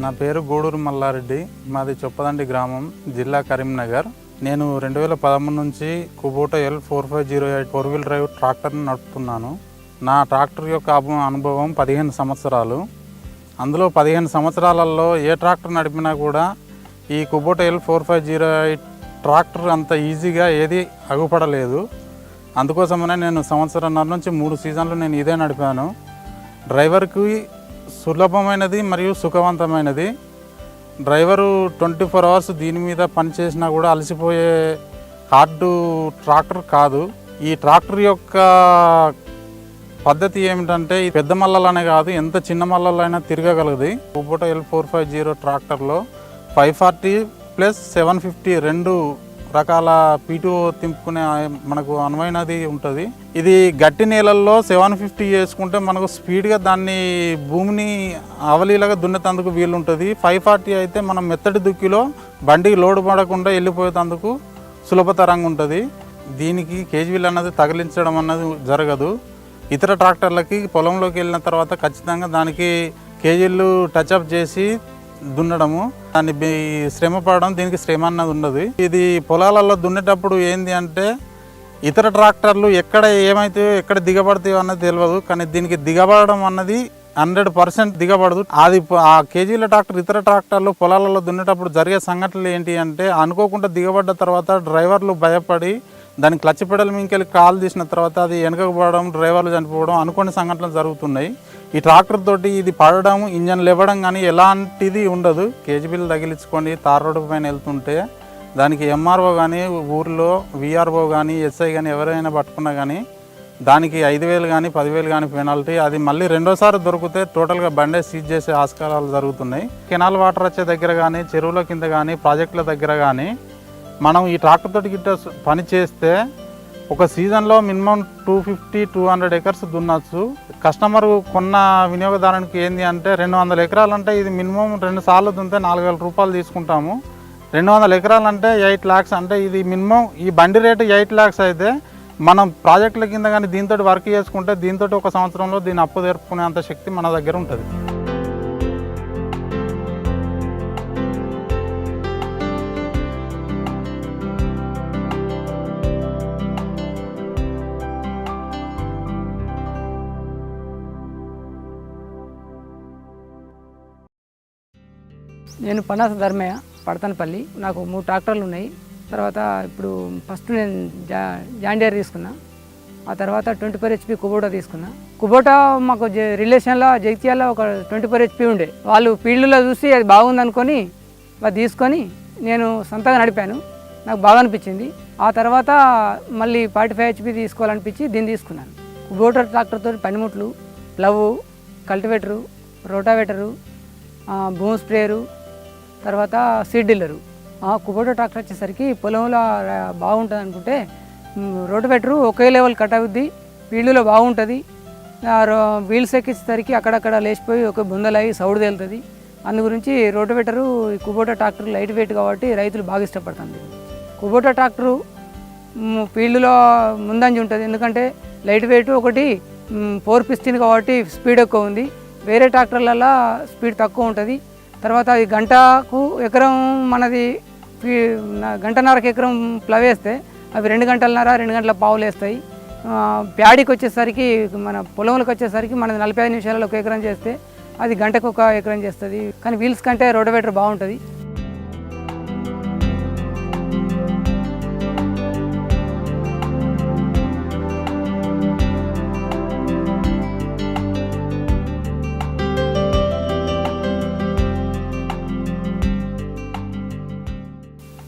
నా పేరు గూడూరు మల్లారెడ్డి, మాది చొప్పదండి గ్రామం, జిల్లా కరీంనగర్. నేను 2013 నుంచి కుబోటా L4508 4 వీల్ డ్రైవ్ ట్రాక్టర్ని నడుపుతున్నాను. నా ట్రాక్టర్ యొక్క అనుభవం 15 సంవత్సరాలు. అందులో 15 సంవత్సరాలలో ఏ ట్రాక్టర్ నడిపినా కూడా ఈ కుబోటా L4508 ట్రాక్టర్ అంత ఈజీగా ఏది అగుపడలేదు. అందుకోసమనే నేను సంవత్సరంన్నర నుంచి 3 సీజన్లు నేను ఇదే నడిపాను. డ్రైవర్కి సులభమైనది మరియు సుఖవంతమైనది. డ్రైవరు 24 అవర్స్ దీని మీద పనిచేసినా కూడా అలసిపోయే హార్డ్ ట్రాక్టర్ కాదు. ఈ ట్రాక్టర్ యొక్క పద్ధతి ఏమిటంటే ఈ పెద్ద మల్లలనే కాదు, ఎంత చిన్న మల్లలైనా తిరగగలదు. కుబోటా L450 ట్రాక్టర్లో 540 ప్లస్ 750 రెండు రకాల P2 తింపుకునే మనకు అనువైనది ఉంటుంది. ఇది గట్టి నేలల్లో 750 వేసుకుంటే మనకు స్పీడ్గా దాన్ని భూమిని అవలీలగా దున్నేందుకు వీలుంటుంది. 540 అయితే మనం మెత్తటి దుక్కిలో బండికి లోడ్ పడకుండా వెళ్ళిపోయేందుకు సులభతరంగా ఉంటుంది. దీనికి కేజీవీల్ అన్నది తగిలించడం అన్నది జరగదు. ఇతర ట్రాక్టర్లకి పొలంలోకి వెళ్ళిన తర్వాత ఖచ్చితంగా దానికి కేజీలు టచ్అప్ చేసి దున్నడము, దాన్ని శ్రమ పడడం, దీనికి శ్రమ అన్నది ఉండదు. ఇది పొలాలలో దున్నేటప్పుడు ఏంది అంటే ఇతర ట్రాక్టర్లు ఎక్కడ ఏమైతే ఎక్కడ దిగబడతాయో అన్నది తెలియదు, కానీ దీనికి దిగబడడం అన్నది 100% దిగబడదు. అది ఆ కేజీల ట్రాక్టర్ ఇతర ట్రాక్టర్లు పొలాలలో దున్నేటప్పుడు జరిగే సంఘటనలు ఏంటి అంటే అనుకోకుండా దిగబడ్డ తర్వాత డ్రైవర్లు భయపడి దాని క్లచ్ పెడల్ మీకెళ్ళి కాలు తీసిన తర్వాత అది వెనకకు పడడం, డ్రైవర్లు చనిపోవడం అనుకోని సంఘటనలు జరుగుతున్నాయి. ఈ ట్రాక్టర్ తోటి ఇది పడడం, ఇంజన్ లేవడం కానీ ఎలాంటిది ఉండదు. కేజీబీలు తగిలించుకొని తార్ రోడ్డు పైన వెళ్తుంటే దానికి ఎంఆర్ఓ కానీ ఊర్లో విఆర్ఓ కానీ ఎస్ఐ కానీ ఎవరైనా పట్టుకున్నా కానీ దానికి 5,000 కానీ 10,000 కానీ పెనాల్టీ. అది మళ్ళీ రెండోసారి దొరికితే టోటల్గా బండే సీజ్ చేసే ఆస్కారాలు జరుగుతున్నాయి. కెనాల్ వాటర్ వచ్చే దగ్గర కానీ చెరువుల కింద కానీ ప్రాజెక్టుల దగ్గర కానీ మనం ఈ ట్రాక్టర్ తోటి గిట్ట పని చేస్తే ఒక సీజన్లో మినిమం 250-200 ఎకర్స్ దున్నచ్చు. కస్టమర్ కొన్న వినియోగదారునికి ఏంది అంటే 200 ఎకరాలు అంటే ఇది మినిమం 2 సార్లు దున్నితే 4,000 రూపాయలు తీసుకుంటాము. 200 ఎకరాలు అంటే 8 lakhs. అంటే ఇది మినిమం ఈ బండి రేటు 8 lakhs అయితే మనం ప్రాజెక్టుల కింద కానీ దీంతో వర్క్ చేసుకుంటే దీంతో ఒక సంవత్సరంలో దీన్ని అప్పు తెరుపుకునే అంత శక్తి మన దగ్గర ఉంటుంది. నేను పనాస ధర్మయ్య, పడతనపల్లి. నాకు 3 ట్రాక్టర్లు ఉన్నాయి. తర్వాత ఇప్పుడు ఫస్ట్ నేను జాండియర్ తీసుకున్నా. ఆ తర్వాత 24 HP కుబోటా తీసుకున్నా. కుబోటా మాకు రిలేషన్లో జగిత్యాలలో ఒక 24 HP ఉండే. వాళ్ళు ఫీల్డ్లో చూసి అది బాగుంది అనుకొని అది తీసుకొని నేను సొంతంగా నడిపాను. నాకు బాగా అనిపించింది. ఆ తర్వాత మళ్ళీ 45 HP తీసుకోవాలనిపించి దీన్ని తీసుకున్నాను. కుబోటా ట్రాక్టర్తో పనిముట్లు, plough, cultivator, rotavator, boom sprayer, తర్వాత సీడ్ డ్రిల్లరు. కుబోటా ట్రాక్టర్ వచ్చేసరికి పొలంలో బాగుంటుంది అనుకుంటే రోటావేటరు ఒకే లెవెల్ కట్ అవుద్ది, ఫీల్డ్లో బాగుంటుంది. వీల్స్ ఎక్కించేసరికి అక్కడక్కడ లేచిపోయి ఒక బుందలయ్యి సౌడు తేలుతుంది. అందు గురించి rotavator Kubota tractor light weight కాబట్టి రైతులు బాగా ఇష్టపడుతుంది. కుబోటా ట్రాక్టరు ఫీల్డ్లో ముందంజ ఉంటుంది, ఎందుకంటే లైట్ వెయిట్, ఒకటి 4 piston కాబట్టి స్పీడ్ ఎక్కువ ఉంది. వేరే ట్రాక్టర్లలో స్పీడ్ తక్కువ ఉంటుంది. తర్వాత అది గంటకు ఎకరం మనది గంటన్నరకు ఎకరం ప్లవ్ వేస్తే అవి 2 గంటలన్నర 2 గంటల పావులు వేస్తాయి. ప్యాడీకి వచ్చేసరికి మన పొలంలోకి వచ్చేసరికి మనది 45 నిమిషాలలో ఒక ఎకరం చేస్తే అది గంటకు ఒక ఎకరం చేస్తుంది. కానీ వీల్స్ కంటే రోటావేటర్ బాగుంటుంది.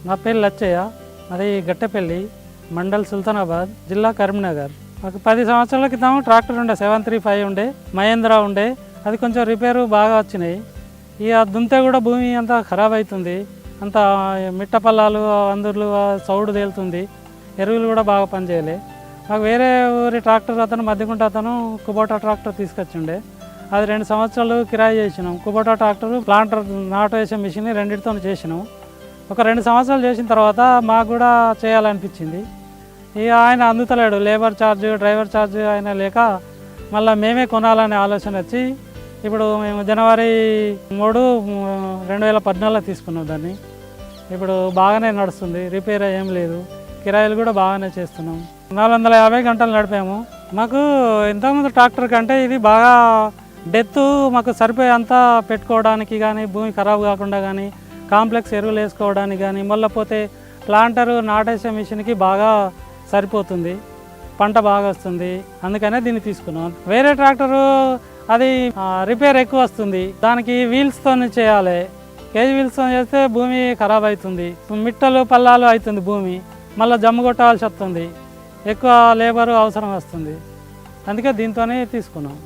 నా పేరు లచ్చయ్య, అది గట్టెపల్లి, మండల్ సుల్తానాబాద్, జిల్లా కరీంనగర్. మాకు 10 సంవత్సరాల క్రితం ట్రాక్టర్ ఉండే 735 ఉండే, మహేంద్ర ఉండే. అది కొంచెం రిపేరు బాగా వచ్చినాయి. ఇక దుంతే కూడా భూమి అంతా ఖరాబ్ అవుతుంది, అంత మిట్ట పల్లాలు అందుర్లు సౌడు తేలుతుంది, ఎరువులు కూడా బాగా పనిచేయలే. మాకు వేరే ఊరి ట్రాక్టర్ అతను మధ్యకుంట అతను కుబోటా ట్రాక్టర్ తీసుకొచ్చిండే. అది 2 సంవత్సరాలు కిరాయి చేసినాం. కుబోటా ట్రాక్టర్, ప్లాంటర్, నాటు వేసే మిషన్ రెండింటితో చేసినాం. ఒక 2 సంవత్సరాలు చేసిన తర్వాత మాకు కూడా చేయాలనిపించింది. ఇక ఆయన అందుతలేడు, లేబర్ ఛార్జ్, డ్రైవర్ ఛార్జ్ ఆయన లేక మళ్ళీ మేమే కొనాలనే ఆలోచన వచ్చి ఇప్పుడు మేము జనవరి 3, 2014 తీసుకున్నాం దాన్ని. ఇప్పుడు బాగానే నడుస్తుంది, రిపేర్ ఏం లేదు, కిరాయిలు కూడా బాగానే చేస్తున్నాం. 450 గంటలు నడిపాము. మాకు ఇంతకుముందు ట్రాక్టర్ కంటే ఇది బాగా డెత్ మాకు సరిపోయేంత పెట్టుకోవడానికి కానీ, భూమి ఖరాబ్ కాకుండా కానీ, కాంప్లెక్స్ ఎరువులు వేసుకోవడానికి కానీ, మళ్ళీ పోతే ప్లాంటరు నాటేసే మిషన్కి బాగా సరిపోతుంది, పంట బాగా వస్తుంది. అందుకనే దీన్ని తీసుకున్నాం. వేరే ట్రాక్టరు అది రిపేర్ ఎక్కువ వస్తుంది, దానికి వీల్స్తో చేయాలి. కేజీ వీల్స్తో చేస్తే భూమి ఖరాబ్ అవుతుంది, మిట్టలు పల్లాలు అవుతుంది భూమి, మళ్ళీ జమ్ము కొట్టాల్సి వస్తుంది, ఎక్కువ లేబరు అవసరం వస్తుంది. అందుకే దీంతోనే తీసుకున్నాం.